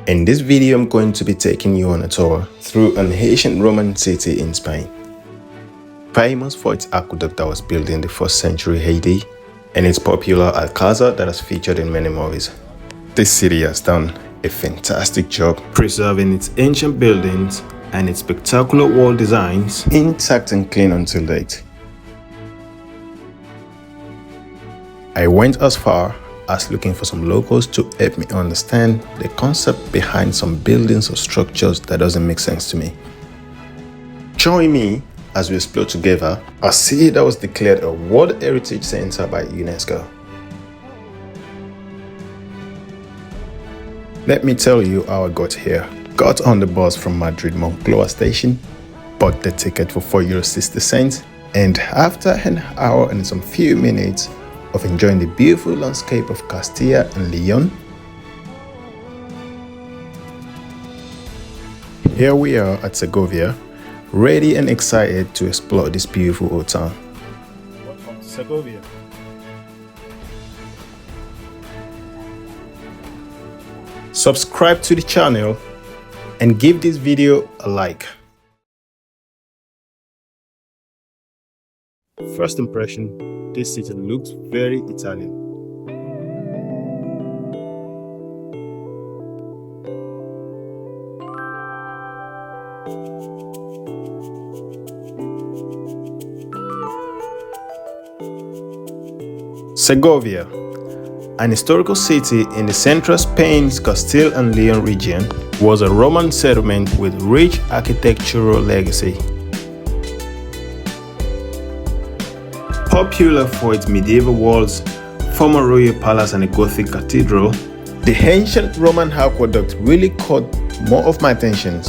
In this video, I'm going to be taking you on a tour through an ancient Roman city in Spain. Famous for its aqueduct that was built in the 1st century AD and its popular Alcázar that has featured in many movies. This city has done a fantastic job preserving its ancient buildings and its spectacular wall designs intact and clean until date. I went as far as looking for some locals to help me understand the concept behind some buildings or structures that doesn't make sense to me. Join me as we explore together a city that was declared a World Heritage Center by UNESCO. Let me tell you how I got here. Got on the bus from Madrid Moncloa station, bought the ticket for €4.60, and after an hour and some few minutes of enjoying the beautiful landscape of Castilla and Leon, here we are at Segovia, ready and excited to explore this beautiful old town. Welcome to Segovia. Subscribe to the channel and give this video a like. First impression, this city looks very Italian. Segovia, an historical city in the central Spain's Castile and Leon region, was a Roman settlement with rich architectural legacy. Popular for its medieval walls, former royal palace and a Gothic cathedral, the ancient Roman aqueduct really caught more of my attention,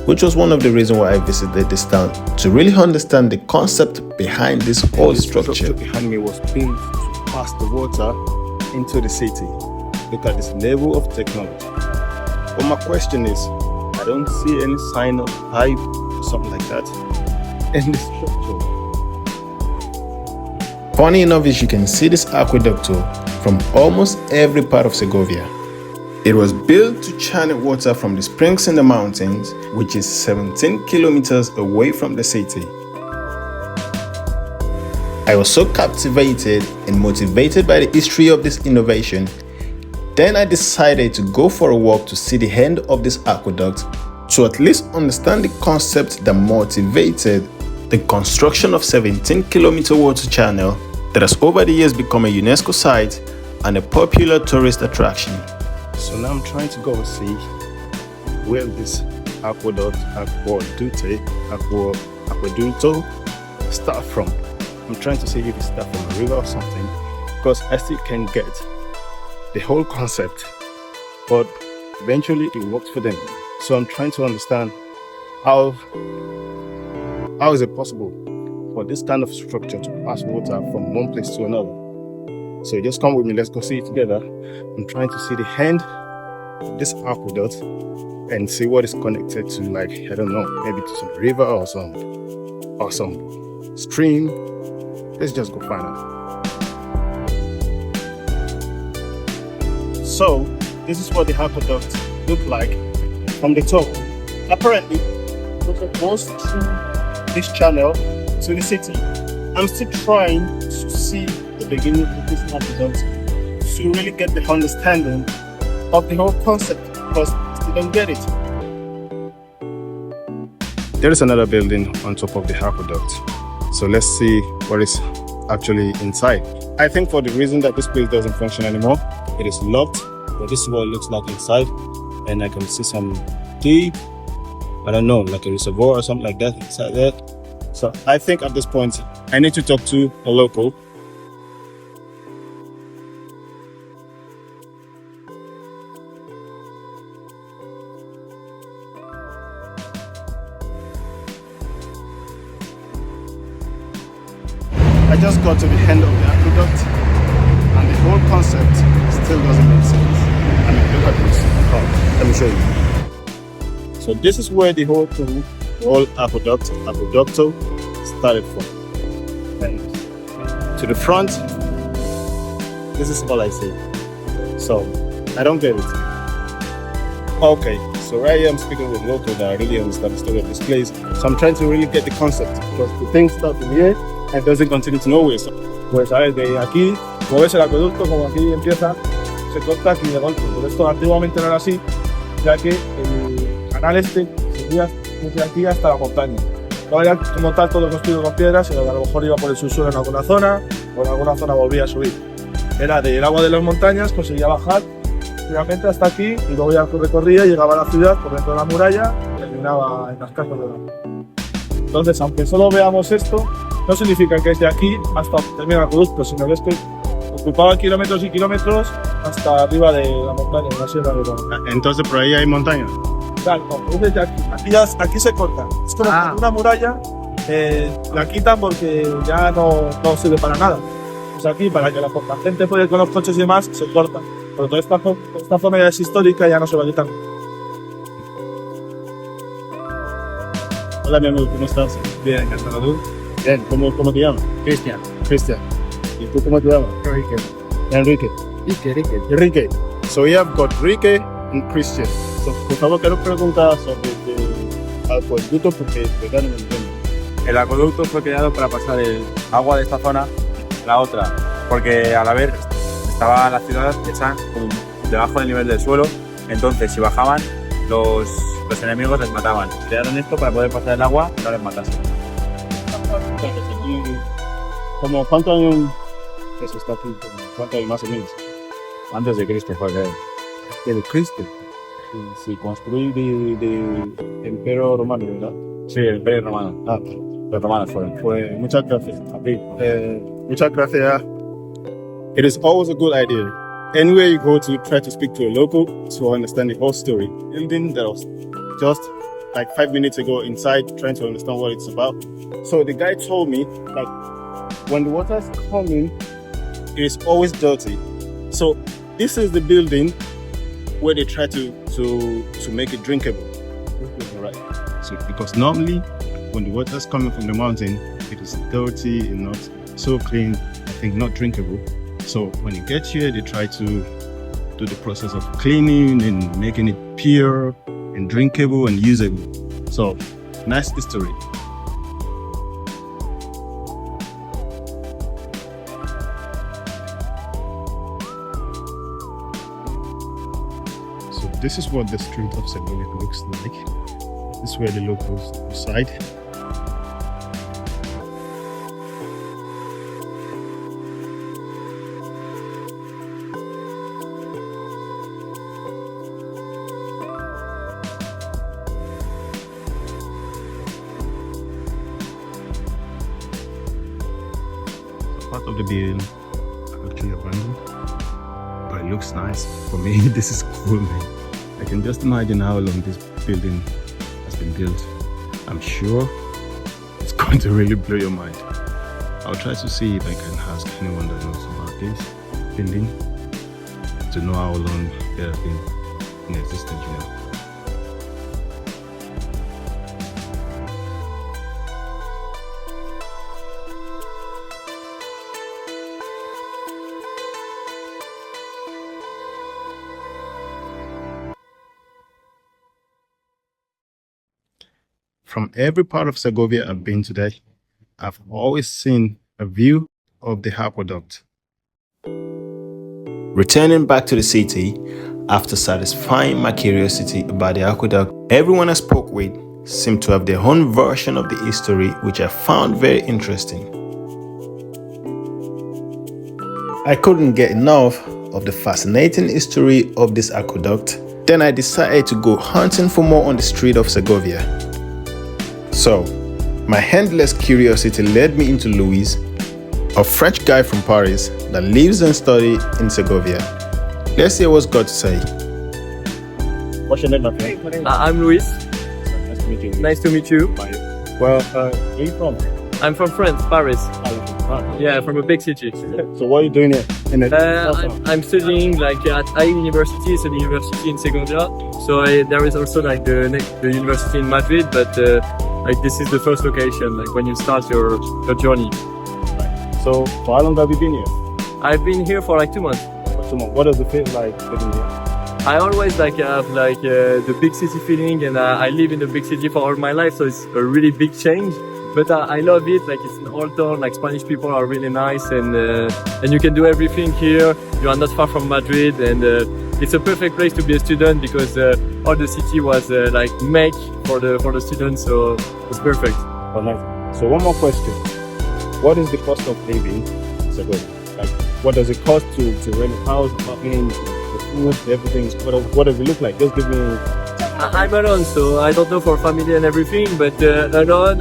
which was one of the reasons why I visited this town, to really understand the concept behind this old structure. The structure behind me was built to pass the water into the city. Look at this level of technology. But my question is, I don't see any sign of pipe or something like that in the structure. Funny enough is you can see this aqueduct from almost every part of Segovia. It was built to channel water from the springs in the mountains, which is 17 kilometers away from the city. I was so captivated and motivated by the history of this innovation. Then I decided to go for a walk to see the end of this aqueduct to at least understand the concept that motivated the construction of 17-kilometer water channel that has over the years become a UNESCO site and a popular tourist attraction. So now I'm trying to go and see where this aqueduct, aqueducto start from. I'm trying to see if it starts from a river or something, because I still can't get the whole concept, but eventually it works for them. So I'm trying to understand how is it possible for this kind of structure to pass water from one place to another. So just come with me, let's go see it together. I'm trying to see the end of this aqueduct and see what is connected to, like, I don't know, maybe to some river or some stream. Let's just go find out. So this is what the aqueduct looked like from the top. Apparently, it goes through this channel to the city. I'm still trying to see the beginning of this aqueduct to really get the understanding of the whole concept, because I still don't get it. There is another building on top of the aqueduct, so let's see what is actually inside. I think for the reason that this place doesn't function anymore, it is locked, but this is what it looks like inside, and I can see some deep, I don't know, like a reservoir or something like that inside there. So I think at this point I need to talk to a local. I just got to the end of the aqueduct and the whole concept still doesn't make sense. I mean, look at this. Oh, let me show you. So this is where the whole aqueducto started from. And to the front, this is all I see. So I don't get it. Okay, so right here I'm speaking with locals that really understand the story of this place. So I'm trying to really get the concept because the thing starts from here and doesn't continue to nowhere. So, pues a ver, de aquí, como ves el acueducto, como aquí empieza, se corta aquí de golpe. Pero esto antiguamente no era así, ya que el canal este seguía desde aquí hasta la montaña. No era como tal todo construido con piedras, sino que a lo mejor iba por el subsuelo en alguna zona, o en alguna zona volvía a subir. Era del agua de las montañas, conseguía bajar finalmente hasta aquí y luego ya recorría, llegaba a la ciudad por dentro de la muralla y terminaba en las casas de la. Entonces, aunque solo veamos esto, no significa que es de aquí hasta termina el acueducto, sino que es que ocupaba kilómetros y kilómetros hasta arriba de la montaña, en la sierra de Roma. Entonces por ahí hay montañas. Claro, no, es desde aquí. Aquí se corta. Es como una muralla, la quitan porque ya no sirve para nada. Pues aquí, para que la gente pueda ir con los coches y demás, se corta. Pero toda esta zona ya es histórica y ya no se va a quitar. Hola mi amigo, ¿cómo estás? Bien, encantado. ¿Tú? Bien, ¿cómo te llamas? Cristian. Cristian. ¿Y tú cómo te llamas? Enrique. Enrique. So we have got Enrique and Christian. So, por favor, quiero preguntar sobre el acueducto porque de verdad no me entiendo. El acueducto fue creado para pasar el agua de esta zona a la otra, porque al haber estaba la ciudad hecha debajo del nivel del suelo, entonces si bajaban los enemigos les mataban. Crearon esto para poder pasar el agua y no les matase. ¿Como cuántos años eso está aquí? ¿Cuántos años más o menos? Antes de Cristo fue creado. ¿De Cristo? Sí, construido de Imperio Romano, ¿verdad? Sí, el Imperio Romano. Los romanos fueron. Pues muchas gracias. Muchas gracias. It is always a good idea. Anywhere you go to, try to speak to a local to understand the whole story. Building that was just like 5 minutes ago inside, trying to understand what it's about. So the guy told me, like, when the water is coming, it is always dirty. So this is the building where they try to make it drinkable. Right. So because normally when the water is coming from the mountain, it is dirty and not so clean, I think not drinkable. So when it gets here, they try to do the process of cleaning and making it pure and drinkable and usable. So nice history. So this is what the street of Segovia looks like. This is where the locals reside. Part of the building actually abandoned, but it looks nice. For me, this is cool, man. I can just imagine how long this building has been built. I'm sure it's going to really blow your mind. I'll try to see if I can ask anyone that knows about this building to know how long they have been in existence, you know. From every part of Segovia I've been today, I've always seen a view of the aqueduct. Returning back to the city, after satisfying my curiosity about the aqueduct, everyone I spoke with seemed to have their own version of the history, which I found very interesting. I couldn't get enough of the fascinating history of this aqueduct. Then I decided to go hunting for more on the street of Segovia. So, my endless curiosity led me into Louis, a French guy from Paris that lives and studies in Segovia. Let's hear what's got to say. What's your name, my friend? I'm Luis. Nice to meet you. Nice to meet you. Well, where are you from? I'm from France, Paris. France. Yeah, from a big city. So what are you doing here? I'm studying like at I University, it's a university in Segovia. So there is also like the university in Madrid, but like this is the first location, like when you start your journey. So for how long have you been here? I've been here for like 2 months. For 2 months. What does it feel like living here? I always like have like the big city feeling, and I live in the big city for all my life, so it's a really big change. But I love it. Like it's an old town. Like Spanish people are really nice, and you can do everything here. You are not far from Madrid, and it's a perfect place to be a student because all the city was like made for the students, so it's perfect. Oh, nice. So one more question: what is the cost of living in Segovia? Like, what does it cost to rent a house, apartment, the food, everything? What does it look like? Just give me. I'm alone, so I don't know for family and everything, but alone.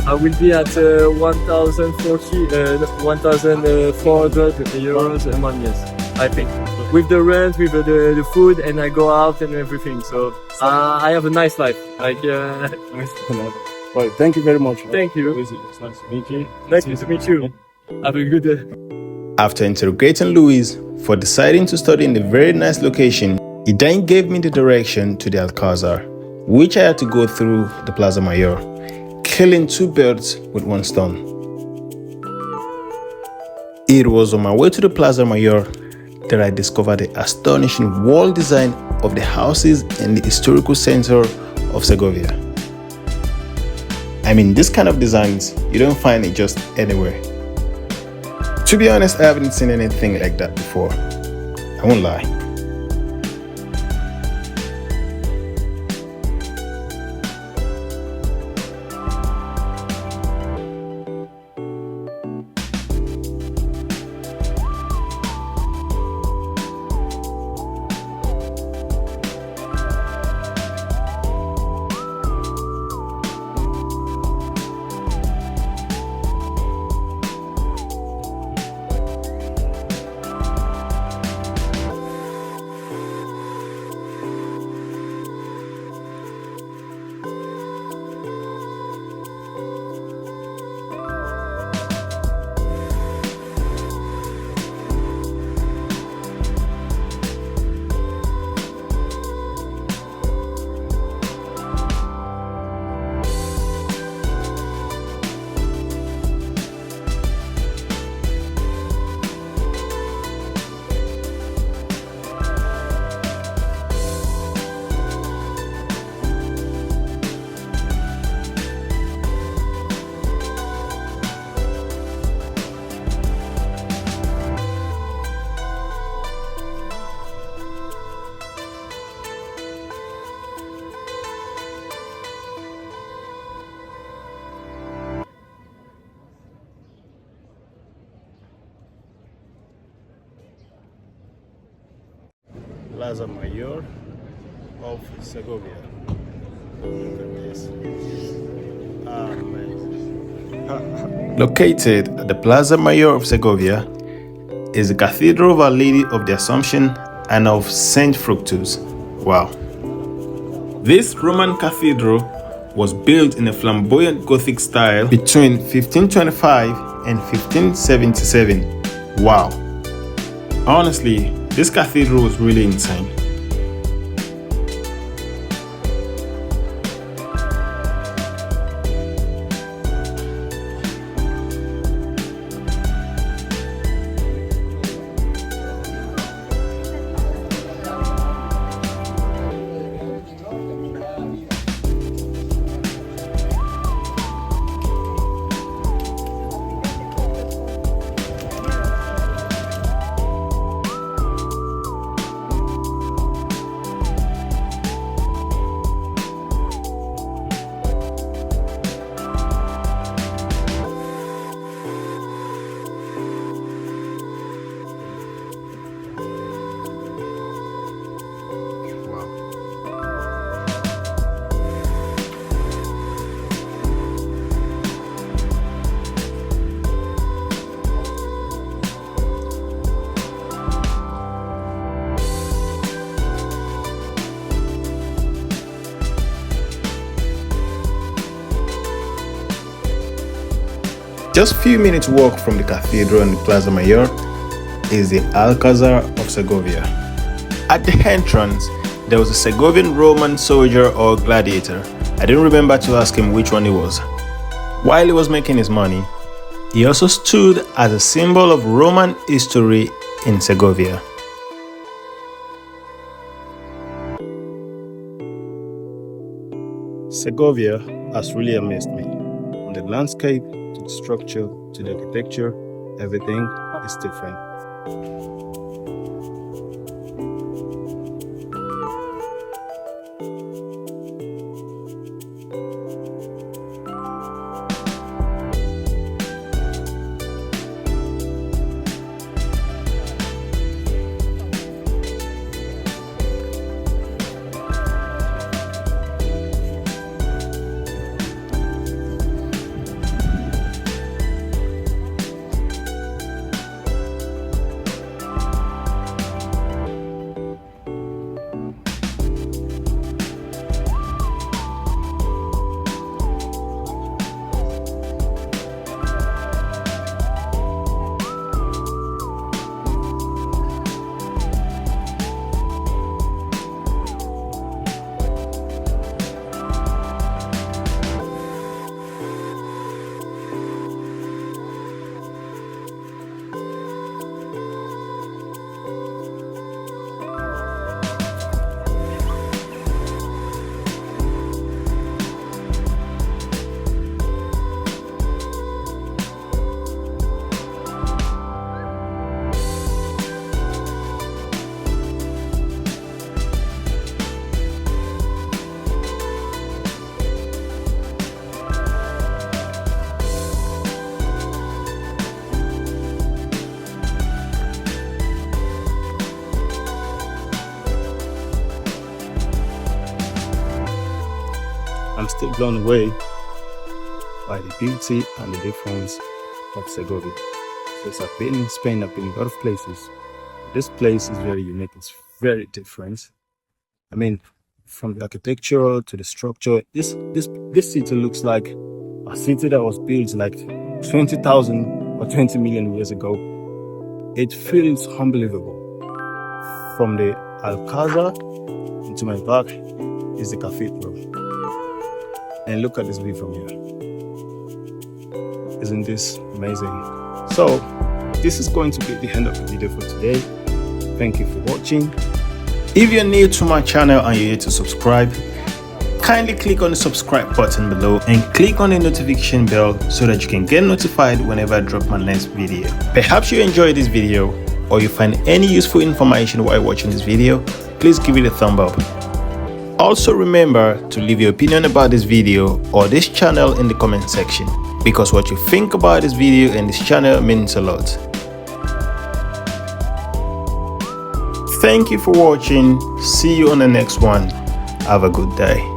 I will be at 1,400 euros a month, yes, I think. With the rent, with the food, and I go out and everything. So I have a nice life. Like, Well, thank you very much. Thank you. It's nice to meet you. Nice to meet you. Have a good day. After interrogating Luis for deciding to study in a very nice location, he then gave me the direction to the Alcázar, which I had to go through the Plaza Mayor, killing two birds with one stone. It was on my way to the Plaza Mayor that I discovered the astonishing wall design of the houses in the historical center of Segovia. I mean, this kind of designs, you don't find it just anywhere. To be honest, I haven't seen anything like that before. I won't lie. Plaza Mayor of Segovia. Look at this. Amazing. Located at the Plaza Mayor of Segovia is the Cathedral of Our Lady of the Assumption and of Saint Fructus. Wow. This Roman cathedral was built in a flamboyant Gothic style between 1525 and 1577. Wow. Honestly, this cathedral was really insane. Just a few minutes walk from the cathedral and the Plaza Mayor is the Alcázar of Segovia. At the entrance, there was a Segovian Roman soldier or gladiator. I didn't remember to ask him which one he was. While he was making his money, he also stood as a symbol of Roman history in Segovia. Segovia has really amazed me. From the landscape to the structure to the architecture, everything is different. I'm still blown away by the beauty and the difference of Segovia. Since I've been in Spain, I've been in a lot of places. This place is very unique, it's very different. I mean, from the architecture to the structure, this city looks like a city that was built like 20,000 or 20 million years ago. It feels unbelievable. From the Alcázar into my back is the cathedral. And look at this view from here. Isn't this amazing? So, this is going to be the end of the video for today. Thank you for watching. If you're new to my channel and you're here to subscribe, kindly click on the subscribe button below and click on the notification bell so that you can get notified whenever I drop my next video. Perhaps you enjoyed this video or you find any useful information while watching this video, please give it a thumb up. Also remember to leave your opinion about this video or this channel in the comment section, because what you think about this video and this channel means a lot. Thank you for watching. See you on the next one. Have a good day.